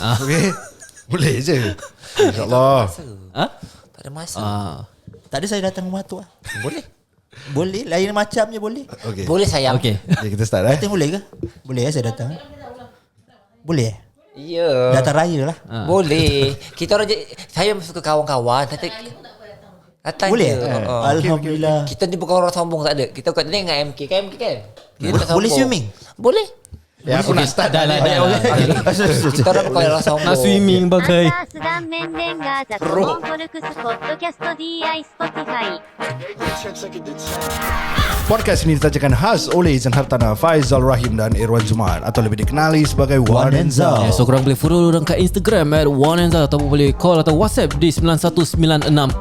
Okay. Boleh je. InsyaAllah. Tak ada masa. Tadi saya datang rumah tu. Boleh. Boleh. Lain macam je boleh. Okay. Boleh sayang. Okay. Kita start Datang boleh ke? Boleh saya datang. Boleh. Ya. Datang raya lah. Boleh. Kita orang saya suka kawan-kawan. Datang Boleh. je. Alhamdulillah. Kita ni bukan orang sombong, tak ada. Kita bukan dengan MK. Kan MK kan? Kita tak Boleh sombong. swimming? Boleh. Ya, aku nak start Dah. Kita orang bukan orang sombong. Nak swimming bagai. アンダースダンメンデンガーザコモンフォルクスポッドキャスト DI Spotify Podcast ini ditajakan khas oleh Izan Hartana, Faizal Rahim dan Irwan Jumat, atau lebih dikenali sebagai Wanenza. So korang boleh follow orang kat Instagram @wanenza, atau boleh call atau WhatsApp di 91960066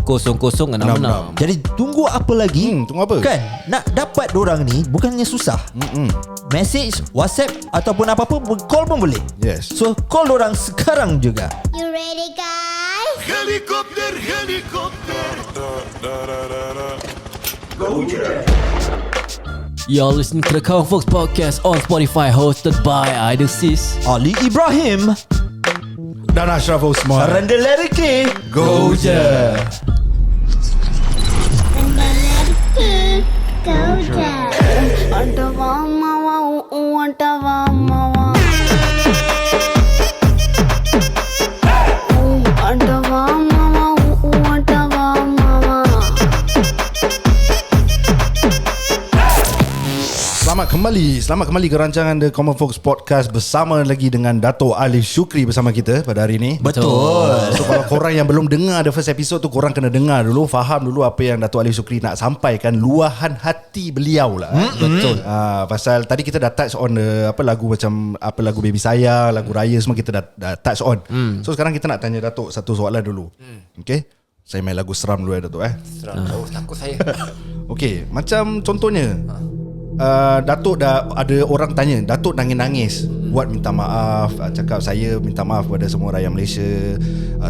91960066. Jadi tunggu apa lagi? Tunggu apa? Kan nak dapat dorang ni bukannya susah. Message, WhatsApp ataupun apa-apa, call pun boleh. Yes. So call dorang sekarang juga. You ready guys? You're listening to the Kawan Folks Podcast on Spotify, hosted by Idol Sis. Ali Ibrahim, Dan Ashraf Osman. Randa Lariki. Go je. Selamat kembali ke rancangan The Common Folks Podcast bersama lagi dengan Dato' Alif Syukri bersama kita pada hari ini. Betul. So kalau korang yang belum dengar the first episode tu, korang kena dengar dulu, faham dulu apa yang Dato' Alif Syukri nak sampaikan, luahan hati beliau lah. Betul. Pasal tadi kita dah touch on lagu macam lagu Baby Saya, lagu Raya semua kita dah touch on. So sekarang kita nak tanya Dato' satu soalan dulu. Okay? Saya main lagu seram dulu Dato' Seram. Takut saya. Okay, macam contohnya Datuk dah ada orang tanya, Datuk nangis-nangis buat minta maaf, cakap saya minta maaf kepada semua rakyat Malaysia,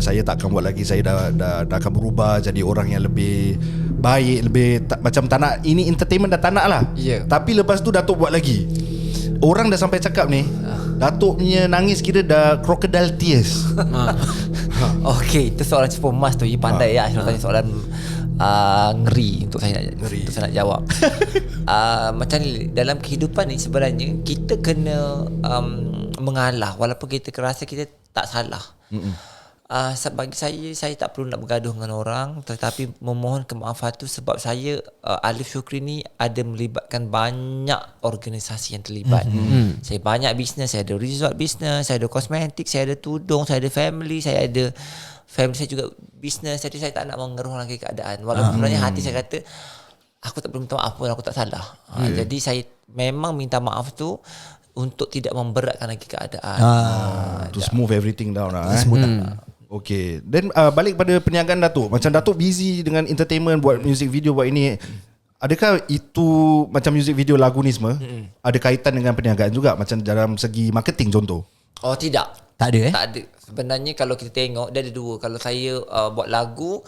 saya tak akan buat lagi, saya dah akan berubah jadi orang yang lebih baik, lebih macam tak nak, ini entertainment dah tak nak lah. Tapi lepas tu Datuk buat lagi. Orang dah sampai cakap ni, Datuk punya nangis kira dah crocodile tears. Okey, itu soalan cepu emas tu. Pandai ya Ashraf tanya soalan ngeri untuk saya nak jawab. Macam ni, dalam kehidupan ni sebenarnya kita kena mengalah walaupun kita rasa kita tak salah. Bagi saya tak perlu nak bergaduh dengan orang, tetapi memohon kemaafan tu sebab saya Alif Syukri ni ada melibatkan banyak organisasi yang terlibat. Saya banyak bisnes, saya ada resort bisnes, saya ada kosmetik, saya ada tudung, saya ada family saya juga bisnes. Jadi saya tak nak mengeruh lagi keadaan. Walaupun sebenarnya hati saya kata aku tak perlu minta maaf pun, aku tak salah. Jadi saya memang minta maaf tu untuk tidak memberatkan lagi keadaan. To smooth everything down lah. Okay. Then balik pada perniagaan Datuk. Macam Datuk busy dengan entertainment, buat music video, buat ini. Adakah itu macam music video lagu ni semua ada kaitan dengan perniagaan juga, macam dalam segi marketing contoh? Oh tidak. Tak ada Tak ada. Sebenarnya kalau kita tengok dia ada dua. Kalau saya buat lagu,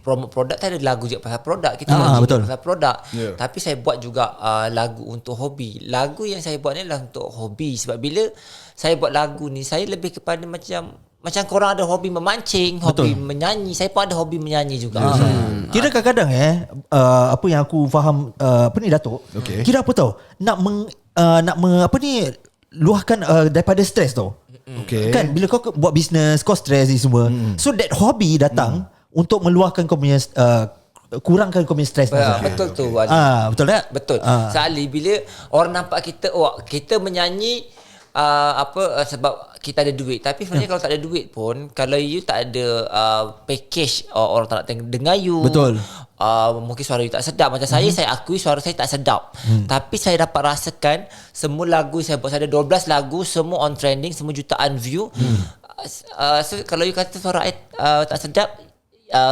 promote produk, tak ada lagu je pasal produk. Kita betul. pasal produk. Tapi saya buat juga lagu untuk hobi. Lagu yang saya buat ni adalah untuk hobi. Sebab bila saya buat lagu ni, saya lebih kepada macam korang ada hobi memancing, hobi menyanyi, saya pun ada hobi menyanyi juga. Kira kadang-kadang apa yang aku faham apa ni Datuk, kira apa tahu, nak luahkan daripada stres tau. Kan bila kau buat bisnes, kau stres ni semua. So that hobby datang untuk meluahkan kau punya kurangkan kau punya stres. Betul tu. Betul tak? Betul. Sekali bila orang nampak kita menyanyi sebab kita ada duit. Tapi sebenarnya kalau tak ada duit pun, kalau you tak ada package, orang tak nak dengar you. Betul. Mungkin suara you tak sedap. Macam saya akui suara saya tak sedap. Tapi saya dapat rasakan semua lagu saya buat, saya ada 12 lagu, semua on trending, semua jutaan view. So kalau you kata suara tak sedap,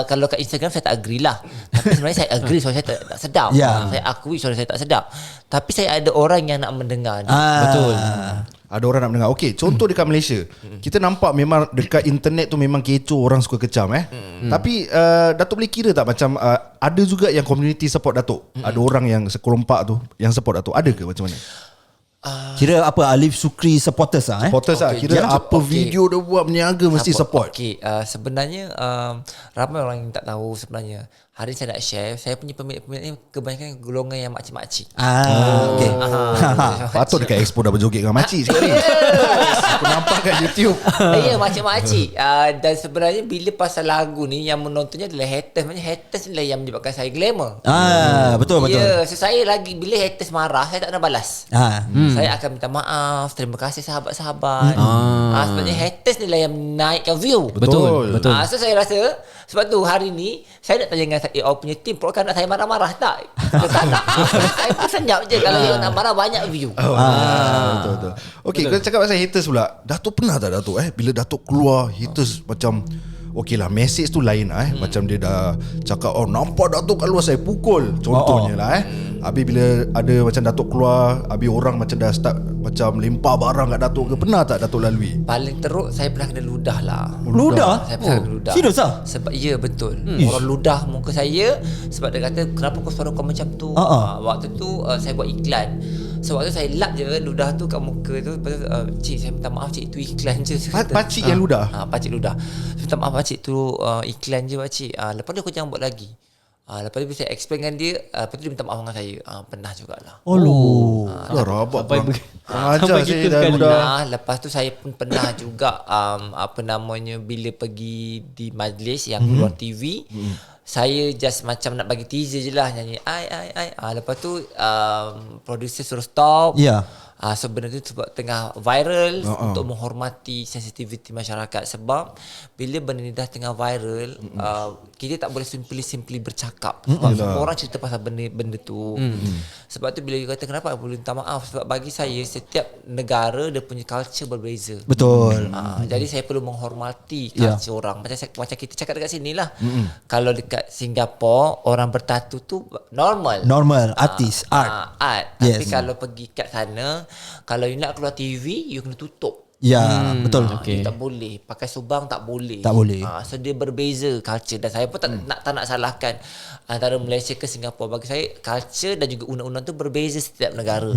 kalau kat Instagram saya tak agree lah. Tapi sebenarnya saya agree suara saya tak sedap. Saya akui suara saya tak sedap. Tapi saya ada orang yang nak mendengar. Betul. Ada orang nak mendengar. Okay, contoh dekat Malaysia, kita nampak memang dekat internet tu memang kecoh, orang suka kecam Tapi Datuk boleh kira tak macam ada juga yang community support Datuk? Ada orang yang sekerompak tu yang support Datuk, ada ke macam mana? Kira apa, Alif Sukri supporters lah Supporters lah. Okay, Kira jangan- apa video dia buat berniaga mesti support. Okay, sebenarnya ramai orang yang tak tahu sebenarnya. Hari ni saya nak share, saya punya peminat-peminat ni kebanyakan golongan yang makcik-makcik. Okay. Patut dekat expo dah berjoget dengan makcik sekali. Aku nampak kat YouTube. Ya, makcik-makcik. Dan sebenarnya bila pasal lagu ni yang menontonnya adalah haters. Maksudnya haters ni lah yang menyebabkan saya glamour. Betul. Ya, so saya lagi bila haters marah, saya tak nak balas. Saya akan minta maaf, terima kasih sahabat-sahabat. Sebenarnya haters ni lah yang naikkan view. Betul. So saya rasa sebab tu hari ni saya nak tanya dengan AO punya team, kan nak saya marah-marah tak? Tak. Saya pun senyap je kalau yang nak marah banyak view. Betul. Okay, kalau cakap pasal haters pula, Datuk pernah tak Datuk bila Datuk keluar haters macam okey lah, message tu lain lah macam dia dah cakap nampak Datuk kat luar saya pukul contohnya lah habis bila ada macam Datuk keluar, habis orang macam dah start macam lempar barang kat Datuk ke, pernah tak Datuk lalui? Paling teruk saya pernah kena ludah lah. Ludah? Saya pernah kena ludah. Serius lah? Sebab ya betul. Orang ludah muka saya sebab dia kata kenapa suara kau macam tu. Waktu tu saya buat iklan. So waktu saya lap je ludah tu kat muka tu. Lepas tu cik saya minta maaf cik, itu iklan je. Pakcik yang ludah? Pakcik ludah. Saya minta maaf pakcik tu iklan je pakcik. Lepas tu aku jangan buat lagi. Lepas tu saya explain dengan dia. Lepas tu dia minta maaf dengan saya. Pernah jugalah. Rabak Sampai ajar gitu saya dah sekali. ludah. Lepas tu saya pun pernah juga bila pergi di majlis yang keluar TV, saya just macam nak bagi teaser je lah, nyanyi ai. Lepas tu producer suruh stop. So benda tu sebab tengah viral untuk menghormati sensitiviti masyarakat. Sebab bila benda ni dah tengah viral, kita tak boleh simply bercakap. Sebab semua orang cerita pasal benda tu. Sebab tu bila dia kata kenapa aku boleh minta maaf, sebab bagi saya setiap negara dia punya culture berbeza. Betul. Jadi saya perlu menghormati culture orang. Macam kita cakap dekat sini lah. Kalau dekat Singapura orang bertatu tu normal. Artis, art. Tapi kalau pergi kat sana, kalau you nak keluar TV, you kena tutup. Betul. Okay. You tak boleh pakai subang, tak boleh. Tak boleh. So dia berbeza culture. Dan saya pun tak nak salahkan antara Malaysia ke Singapura. Bagi saya culture dan juga undang-undang tu berbeza setiap negara.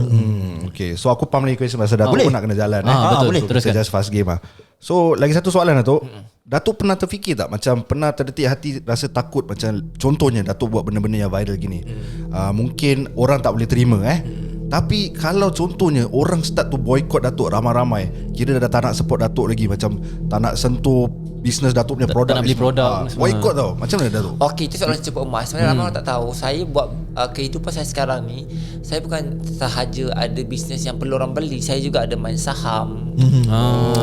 Okay, so aku paham lagi question pasal Datuk pun nak kena jalan. Betul, boleh. So, kita just fast game lah. So lagi satu soalan Datuk. Datuk pernah terfikir tak, macam pernah terdetik hati rasa takut, macam contohnya Datuk buat benda-benda yang viral gini, mungkin orang tak boleh terima tapi kalau contohnya orang start to boycott Datuk ramai-ramai, kira dah tak nak support Datuk lagi, macam tak nak sentuh bisnes Datuk punya produk, tak nak beli produk semua. boycott tau, macam mana Datuk? Okey, itu soalan cepat emas. Sebenarnya ramai orang tak tahu, saya buat kehidupan saya sekarang ni, saya bukan sahaja ada bisnes yang perlu orang beli, saya juga ada main saham.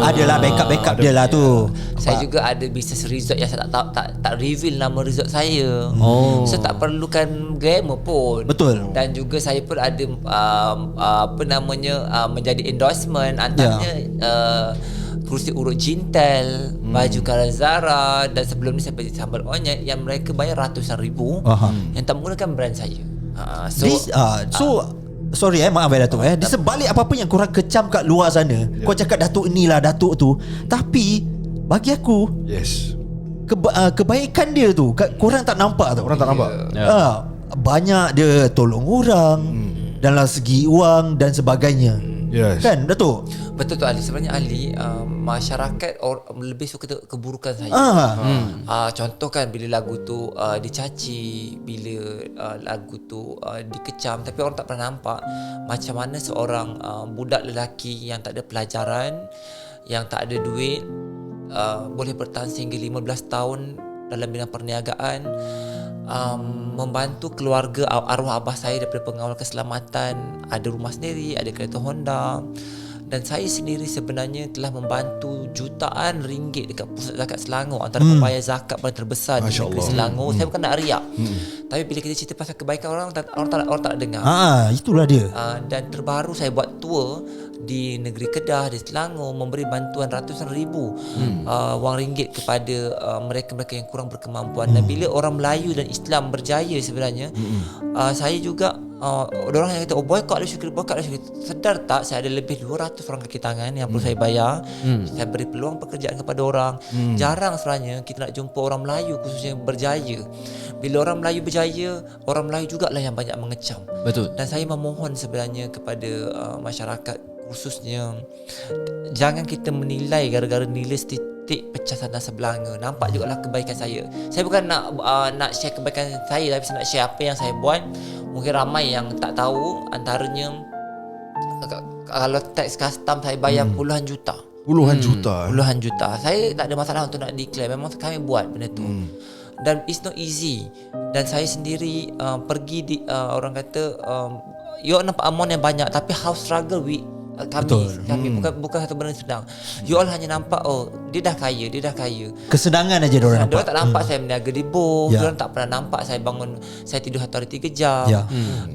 Adalah backup dia lah tu. Saya juga ada bisnes resort yang saya tak reveal nama resort saya. So tak perlukan glamour pun. Betul. Dan juga saya pun ada menjadi endorsement antaranya kerusi urut Jintel, baju Calzara, dan sebelum ni saya beli sambal onyek yang mereka bayar ratusan ribu yang tak menggunakan brand saya. Sorry maaf Datuk di sebalik apa-apa yang korang kecam kat luar sana, kau cakap Datuk inilah Datuk tu, tapi bagi aku kebaikan dia tu korang tak nampak tau. Orang tak nampak. Banyak dia tolong orang dalam segi wang dan sebagainya. Kan Datuk? Betul tu Ali. Sebenarnya Ali, masyarakat lebih suka keburukan saya. Contoh kan bila lagu tu dicaci, bila lagu tu dikecam, tapi orang tak pernah nampak macam mana seorang budak lelaki yang tak ada pelajaran, yang tak ada duit, boleh bertahan sehingga 15 tahun dalam bidang perniagaan, membantu keluarga arwah abah saya daripada pengawal keselamatan, ada rumah sendiri, ada kereta Honda. Dan saya sendiri sebenarnya telah membantu jutaan ringgit dekat Pusat Zakat Selangor, antara pembayar zakat paling terbesar di negeri Selangor. Saya bukan nak riak, tapi bila kita cerita pasal kebaikan orang tak dengar. Itulah dia. Dan terbaru saya buat tour di negeri Kedah, di Selangor, memberi bantuan ratusan ribu wang ringgit kepada mereka-mereka yang kurang berkemampuan. Dan bila orang Melayu dan Islam berjaya sebenarnya, saya juga orang yang kata boycott lah syukur. Sedar tak saya ada lebih 200 orang kaki tangan yang perlu saya bayar. Saya beri peluang pekerjaan kepada orang. Jarang sebenarnya kita nak jumpa orang Melayu khususnya berjaya. Bila orang Melayu berjaya, orang Melayu jugalah yang banyak mengecam. Betul. Dan saya memohon sebenarnya kepada masyarakat khususnya, jangan kita menilai gara-gara nilai statistik pecah sana sebelanga. Nampak jugalah kebaikan saya. Saya bukan nak share kebaikan saya, tapi saya nak share apa yang saya buat. Mungkin ramai yang tak tahu, antaranya kalau tax custom saya bayar puluhan juta. Puluhan juta. Puluhan juta. Saya tak ada masalah untuk nak declare. Memang kami buat benda tu. Dan it's not easy. Dan saya sendiri pergi di orang kata you all nampak amount yang banyak, tapi how struggle kami bukan satu benda sedang. You all hanya nampak dia dah kaya. Kesenangan aja diorang nampak. Diorang tak nampak saya berniaga di booth. Diorang tak pernah nampak saya bangun, saya tidur 1 hari 3 jam.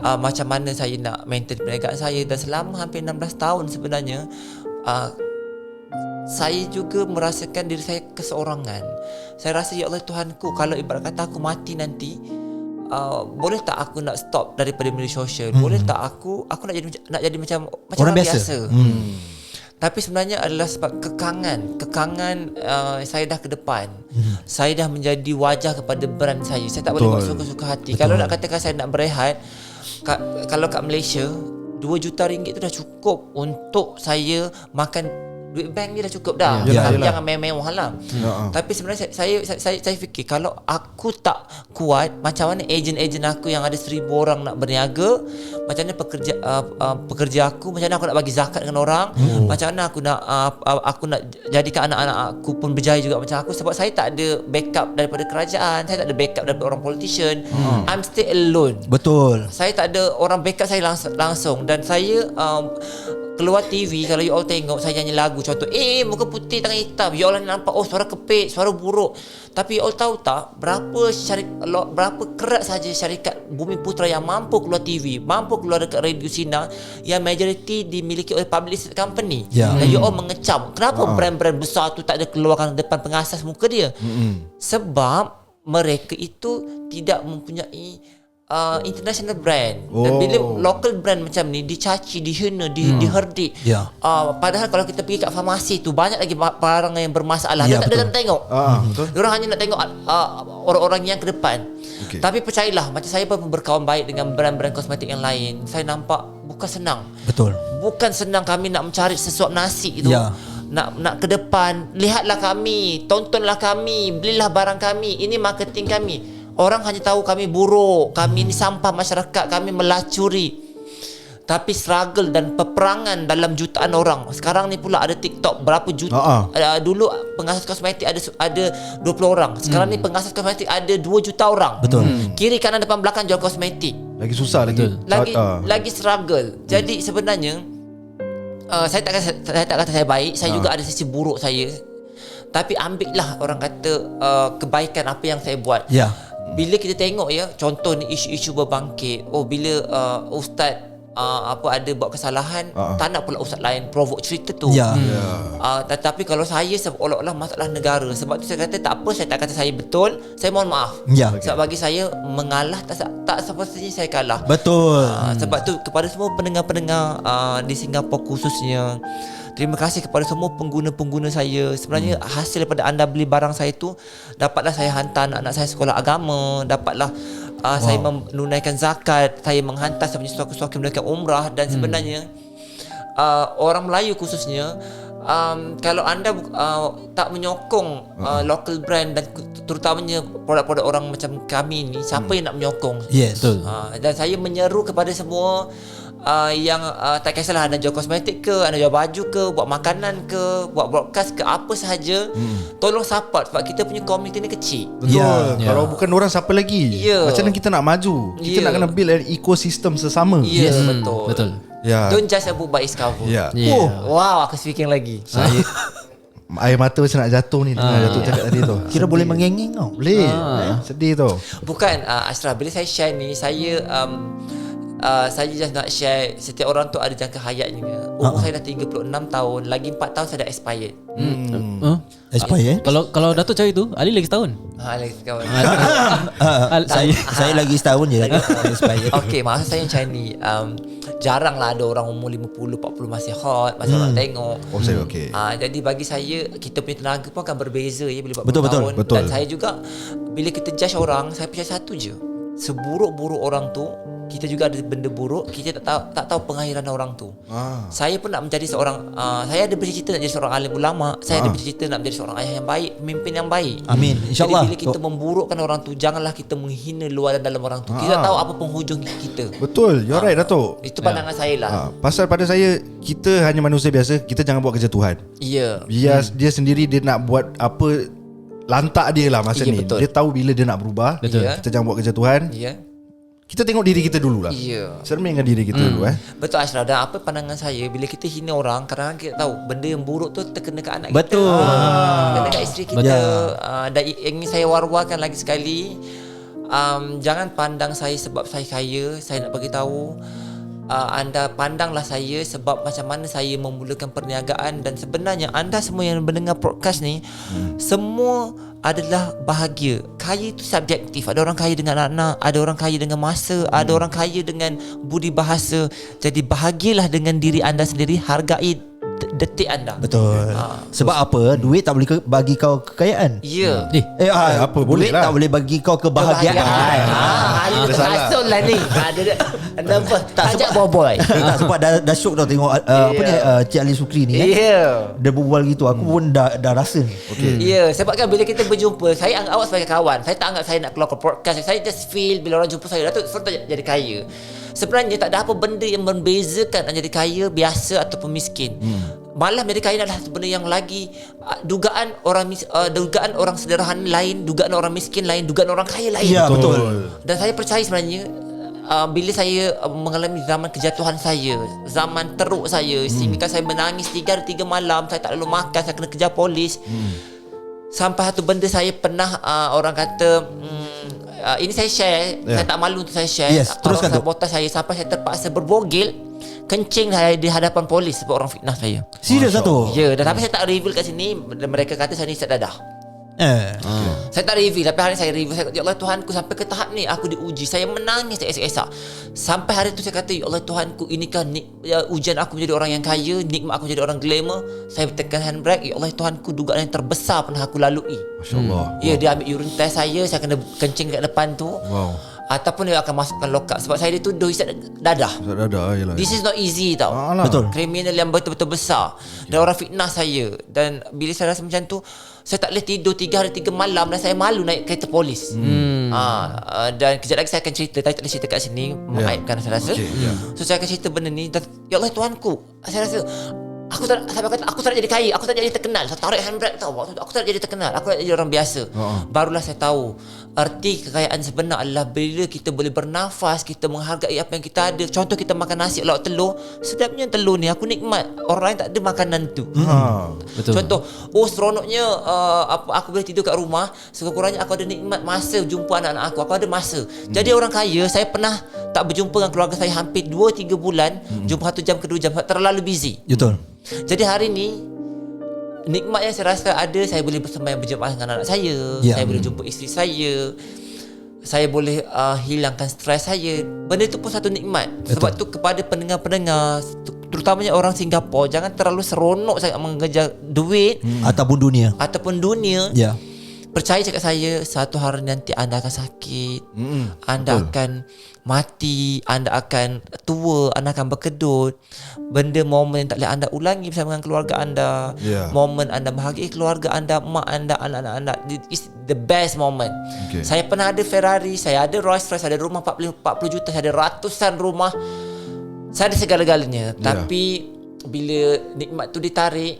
Macam mana saya nak maintain perniagaan saya. Dan selama hampir 16 tahun sebenarnya, saya juga merasakan diri saya keseorangan. Saya rasa ya Allah Tuhanku, kalau ibarat kata aku mati nanti, boleh tak aku nak stop daripada media sosial? Boleh tak aku nak jadi macam orang biasa? Tapi sebenarnya adalah sebab kekangan saya dah ke depan. Saya dah menjadi wajah kepada brand saya. Saya tak boleh buat suka-suka hati. Kalau nak katakan saya nak berehat, kalau kat Malaysia 2 juta ringgit tu dah cukup untuk saya makan. Duit bank ni dah cukup dah. Jangan mewah-mewah lah. Tapi sebenarnya saya fikir, kalau aku tak kuat, macam mana ejen-ejen aku yang ada 1000 orang nak berniaga, macam mana pekerja aku, macam mana aku nak bagi zakat dengan orang, macam mana aku nak jadikan anak-anak aku pun berjaya juga macam aku. Sebab saya tak ada backup daripada kerajaan, saya tak ada backup daripada orang politician. I'm still alone. Betul. Saya tak ada orang backup saya langsung. Dan saya keluar TV, kalau you all tengok saya nyanyi lagu, contoh muka putih tangan hitam, you all nampak suara kepit, suara buruk. Tapi you all tahu tak berapa kerat saja syarikat Bumi Putra yang mampu keluar TV, mampu keluar dekat radio sinar, yang majoriti dimiliki oleh public company. Dan you all mengecam, kenapa brand-brand besar tu tak ada keluarkan depan pengasas muka dia? Sebab mereka itu tidak mempunyai international brand. Dan bila local brand macam ni dicaci, dihina, diherdik. Padahal kalau kita pergi kat farmasi tu, banyak lagi barang yang bermasalah. Dia tak ada nak tengok. Diorang hanya nak tengok orang-orang yang ke depan. Tapi percayalah, macam saya pun berkawan baik dengan brand-brand kosmetik yang lain, saya nampak bukan senang. Betul. Bukan senang kami nak mencari sesuap nasi itu. Nak ke depan, lihatlah kami, tontonlah kami, belilah barang kami, ini marketing kami. Orang hanya tahu kami buruk, kami ni sampah masyarakat, kami melacuri. Tapi struggle dan peperangan dalam jutaan orang. Sekarang ni pula ada TikTok, berapa juta. Dulu pengasas kosmetik ada 20 orang. Sekarang ni pengasas kosmetik ada 2 juta orang. Betul. Kiri kanan depan belakang jual kosmetik. Lagi susah lagi struggle. Jadi sebenarnya saya tak kata saya baik, saya juga ada sisi buruk saya. Tapi ambillah orang kata kebaikan apa yang saya buat. Bila kita tengok contoh ni isu-isu berbangkit, bila ustaz ada buat kesalahan, tak nak pula ustaz lain provoke cerita tu. Tetapi kalau saya seolah-olah masalah negara, sebab tu saya kata tak apa, saya tak kata saya betul, saya mohon maaf. Sebab bagi saya mengalah tak sepatutnya saya kalah. Betul. Sebab tu kepada semua pendengar-pendengar di Singapura khususnya, terima kasih kepada semua pengguna-pengguna saya. Sebenarnya hasil daripada anda beli barang saya tu, dapatlah saya hantar anak-anak saya sekolah agama, dapatlah saya menunaikan zakat, saya menghantar saya punya suaka-suaka menunaikan umrah. Dan sebenarnya orang Melayu khususnya, kalau anda tak menyokong local brand dan terutamanya produk-produk orang macam kami ni, siapa yang nak menyokong? Dan saya menyeru kepada semua yang tak kisahlah anda jual kosmetik ke, anda jual baju ke, buat makanan ke, buat broadcast ke, apa sahaja, tolong support. Sebab kita punya komuniti ni kecil. Betul. Kalau bukan orang, siapa lagi? Macam mana kita nak maju? Kita nak kena build an ecosystem sesama. Betul. Don't judge a book by its cover. Wow, aku speaking lagi. Saya air mata macam nak jatuh ni dengar Datuk cakap tadi tu. Kira boleh mengengeng tau. Boleh. Sedih tu. Bukan Ashraf, bila saya share ni, saya saya just nak share, setiap orang tu ada jangka hayatnya. Umur saya dah 36 tahun, lagi 4 tahun saya dah expired. Expired. Kalau Datuk cari tu, Ali lagi setahun. Lagi kawan. Saya lagi setahun je lagi expired. Okay, maksud saya macam ni, jarang lah ada orang umur 50-40 masih hot, masih orang tengok. Oh saya okey. Jadi bagi saya, kita punya tenaga pun akan berbeza ya bila 40 Betul, tahun. betul. Dan saya juga, bila kita judge orang, saya percaya satu je, seburuk-buruk orang tu, kita juga ada benda buruk, kita tak tahu pengakhiran orang tu. Saya pun nak menjadi seorang, saya ada bercita nak jadi seorang alim ulama, saya ada bercita nak menjadi seorang ayah yang baik, pemimpin yang baik. Amin, insyaAllah. Jadi bila kita memburukkan orang tu, janganlah kita menghina luar dan dalam orang tu. Kita tahu apa penghujung kita. Betul, you're right Datuk. Itu pandangan saya lah. Pasal pada saya, kita hanya manusia biasa, kita jangan buat kerja Tuhan. Ya. Dia sendiri dia nak buat apa, lantak dia lah masa Ya, ni. betul. Dia tahu bila dia nak berubah. Betul. Kita jangan buat kerja Tuhan. Ya. Kita tengok diri kita dulu lah. Ya. Cerminkan diri kita dulu Betul Ashraf. Dan apa pandangan saya, bila kita hina orang, kadang-kadang kita tahu benda yang buruk tu terkena ke anak Betul. kita, terkena ke isteri kita. Betul. Dan ingin saya war-warkan lagi sekali, jangan pandang saya sebab saya kaya. Saya nak bagi tahu, anda pandanglah saya sebab macam mana saya memulakan perniagaan. Dan sebenarnya anda semua yang mendengar podcast ni, semua adalah bahagia. Kaya itu subjektif. Ada orang kaya dengan anak, ada orang kaya dengan masa, ada orang kaya dengan budi bahasa. Jadi bahagialah dengan diri anda sendiri, hargai detik anda. Betul. Sebab apa? Duit tak boleh bagi kau kekayaan. Ya. apa, boleh duit lah. tak boleh bagi kau kebahagiaan. Ada terasuk lah ni. Ada tajak boboy. Tak, sebab dah syok tau tengok apa ni Cik Ali Sukri ni. Ya. Dia berbual gitu. Aku pun dah rasa ni. Ya, sebab kan bila kita berjumpa, saya anggap awak sebagai kawan. Saya tak anggap saya nak keluar ke podcast. Saya just feel bila orang jumpa saya, Datuk Serta jadi kaya. Sebenarnya tak ada apa benda yang membezakan nak jadi kaya, biasa ataupun miskin. Malah menjadi kaya adalah benda yang lagi dugaan orang sederhana lain, dugaan orang miskin lain, dugaan orang kaya lain. Ya, betul. Dan saya percaya sebenarnya, bila saya mengalami zaman kejatuhan saya, zaman teruk saya, sehingga saya menangis 3 hari 3 malam, saya tak lalu makan, saya kena kejar polis. Sampai satu benda saya pernah orang kata, ini saya share, saya tak malu untuk saya share. Yes, teruskan tu. Sabotaj saya sampai saya terpaksa berbogel, kencing saya di hadapan polis sebab orang fitnah saya. Serius satu. Ya, dan tapi saya tak reveal kat sini. Mereka kata saya ni isap dadah. Saya tak reveal, tapi hari ni saya reveal. Saya kata, ya Allah Tuhanku, sampai ke tahap ni aku diuji. Saya menangis, saya esak-esak. Sampai hari tu saya kata, ya Allah Tuhanku, inikah ujian aku menjadi orang yang kaya, nikmat aku menjadi orang glamour. Saya tekan handbrake. Ya Allah Tuhanku, dugaan yang terbesar pernah aku lalui. Masya Allah. Ya, dia ambil urine test saya kena kencing kat depan tu. Wow. Ataupun dia akan masukkan lock up sebab saya dituduh isap dadah. Yalah. This is not easy tau. Betul. Kriminal yang betul-betul besar. Dan orang fitnah saya. Dan bila saya rasa macam tu, saya tak boleh tidur 3 hari 3 malam dan saya malu naik kereta polis. Dan kejap lagi saya akan cerita, tapi tak boleh cerita kat sini, mengaibkan saya rasa. So saya akan cerita benda ni. Dan ya Allah Tuhanku, saya rasa aku tak nak jadi kaya, aku tak nak jadi terkenal. Saya tarik handbrake tau. Aku tak nak jadi terkenal, aku nak jadi orang biasa. Barulah saya tahu arti kekayaan sebenar adalah bila kita boleh bernafas, kita menghargai apa yang kita ada. Contoh kita makan nasi lauk telur, sedapnya telur ni aku nikmat. Orang lain tak ada makanan tu. Betul. Contoh, seronoknya aku boleh tidur kat rumah. Sekurang-kurangnya aku ada nikmat masa jumpa anak-anak aku ada masa. Jadi orang kaya, saya pernah tak berjumpa dengan keluarga saya hampir 2-3 bulan. Jumpa 1 jam ke 2 jam, terlalu busy. Betul. Jadi hari ni nikmat yang saya rasa ada, saya boleh bersembahyang berjemaah dengan anak saya, saya boleh jumpa isteri saya boleh hilangkan stres saya. Benda itu pun satu nikmat. Sebab tu kepada pendengar-pendengar, terutamanya orang Singapura, jangan terlalu seronok sangat mengejar duit ataupun dunia. Ya. Percaya cakap saya, satu hari nanti anda akan sakit, anda akan mati, anda akan tua, anda akan berkedut. Benda momen yang tak boleh anda ulangi bersama dengan keluarga anda. Momen anda menghargai keluarga anda, mak anda, anak-anak anda. It's the best moment. Saya pernah ada Ferrari, saya ada Rolls Royce, saya ada rumah 40 juta, saya ada ratusan rumah, saya ada segala-galanya. Tapi bila nikmat tu ditarik,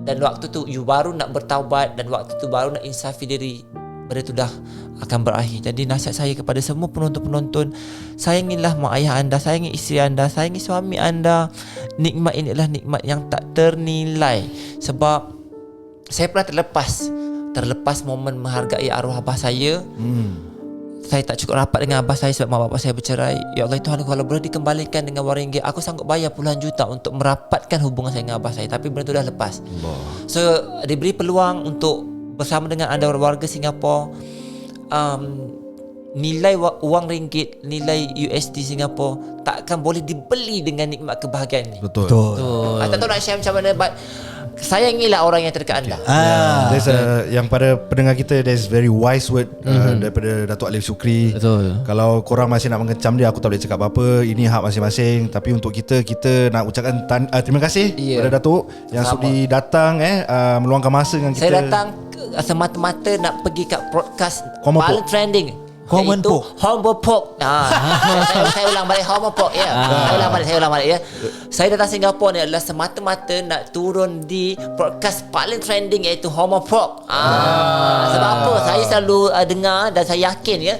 dan waktu tu you baru nak bertaubat, dan waktu tu baru nak insafi diri, benda tu dah akan berakhir. Jadi nasihat saya kepada semua penonton-penonton, sayangilah mak ayah anda, sayangi isteri anda, sayangi suami anda. Nikmat ini adalah nikmat yang tak ternilai. Sebab saya pernah terlepas momen menghargai arwah abah saya. saya tak cukup rapat dengan abah saya sebab mak bapak saya bercerai. Ya Allah Tuhan, kalau boleh dikembalikan dengan wang ringgit, aku sanggup bayar puluhan juta untuk merapatkan hubungan saya dengan abah saya. Tapi benda tu dah lepas. So diberi peluang untuk bersama dengan anda warga Singapura, nilai wang ringgit, nilai USD Singapura takkan boleh dibeli dengan nikmat kebahagiaan ni. Betul. Tak tahu nak share macam mana, but sayangilah orang yang terdekat anda. There's yang pada pendengar kita, there's very wise word daripada Datuk Alif Sukri. Betul. Kalau korang masih nak mengecam dia, aku tak boleh cakap apa-apa. Ini hak masing-masing. Tapi untuk kita nak ucapkan terima kasih kepada Datuk yang sudi datang meluangkan masa dengan kita. Saya datang semata-mata nak pergi kat podcast Common paling Pork. trending, Common iaitu Pork. Humble Pork. Saya ulang balik Humble Pork ya. Saya ulang balik ya. Saya datang Singapura ni adalah semata-mata nak turun di podcast paling trending, iaitu Humble Pork. Sebab apa? Saya selalu dengar dan saya yakin ya,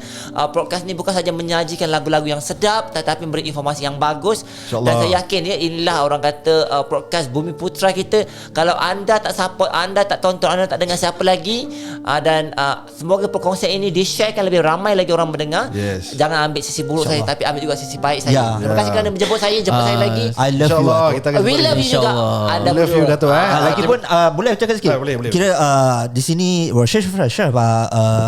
podcast ni bukan saja menyajikan lagu-lagu yang sedap, tetapi memberi informasi yang bagus. Dan saya yakin ya, inilah orang kata podcast Bumi Putra kita. Kalau anda tak support, anda tak tonton, anda tak dengar siapa lagi, dan semoga perkongsian ini di-sharekan lebih ramai lagi orang mendengar. Jangan ambil sisi buruk saya, tapi ambil juga sisi baik saya. Terima kasih kerana menjemput saya, jemput saya lagi. I love you. InsyaAllah kita akan We love you juga. Anda love you Datuk. Lagipun boleh cakap sikit. Boleh. Kira di sini Syarif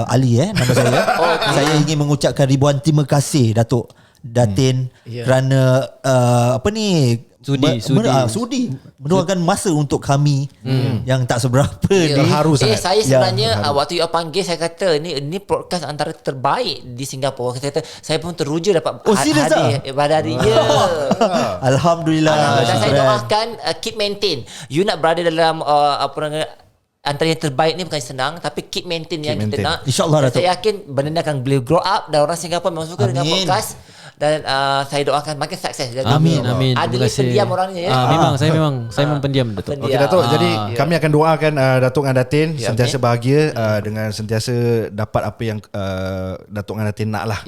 Ali nama saya. Saya ingin mengucapkan ribuan terima kasih Datuk Datin kerana sudi meluangkan masa untuk kami yang tak seberapa ni. Terharu sangat. Saya sebenarnya waktu you panggil, saya kata ni podcast antara terbaik di Singapura. Saya pun teruja dapat serius hadiah pada hari. Alhamdulillah. Dan saya doakan keep maintain. You nak berada dalam antara yang terbaik ni bukan senang, tapi keep maintain yang kita nak. InsyaAllah Datuk. Saya yakin benda ni akan boleh grow up, dan orang Singapura memang suka dengan podcast. Dan saya doakan makin sukses. Amin. Ada Terima ni kasih. pendiam orangnya ya. Saya memang pendiam Datuk. Okey Datuk, jadi kami akan doakan Datuk dengan Datin sentiasa bahagia dengan sentiasa dapat apa yang Datuk dengan Datin nak lah.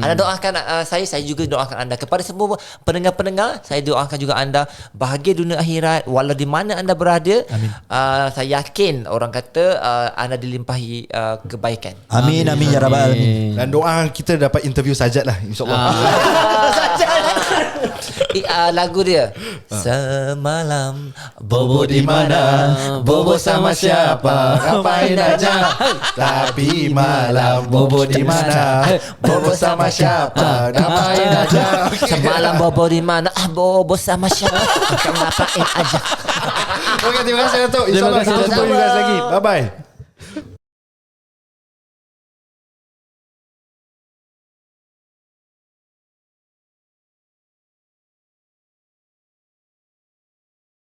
Anda doakan saya juga doakan anda. Kepada semua pendengar-pendengar, saya doakan juga anda bahagia dunia akhirat walau di mana anda berada. Saya yakin orang kata anda dilimpahi kebaikan. Amin ya rabbal alamin. Dan doa kita dapat interview Sajad lah, insyaAllah. Lagu dia semalam Bobo di mana? Bobo sama siapa? Ngapain aja? Tapi malam Bobo di mana? Bobo sama siapa? Ngapain aja? semalam Bobo di mana? Bobo sama siapa? Ngapain aja? Okey, terima kasih Datuk. InsyaAllah kita jumpa you guys lagi. Bye bye.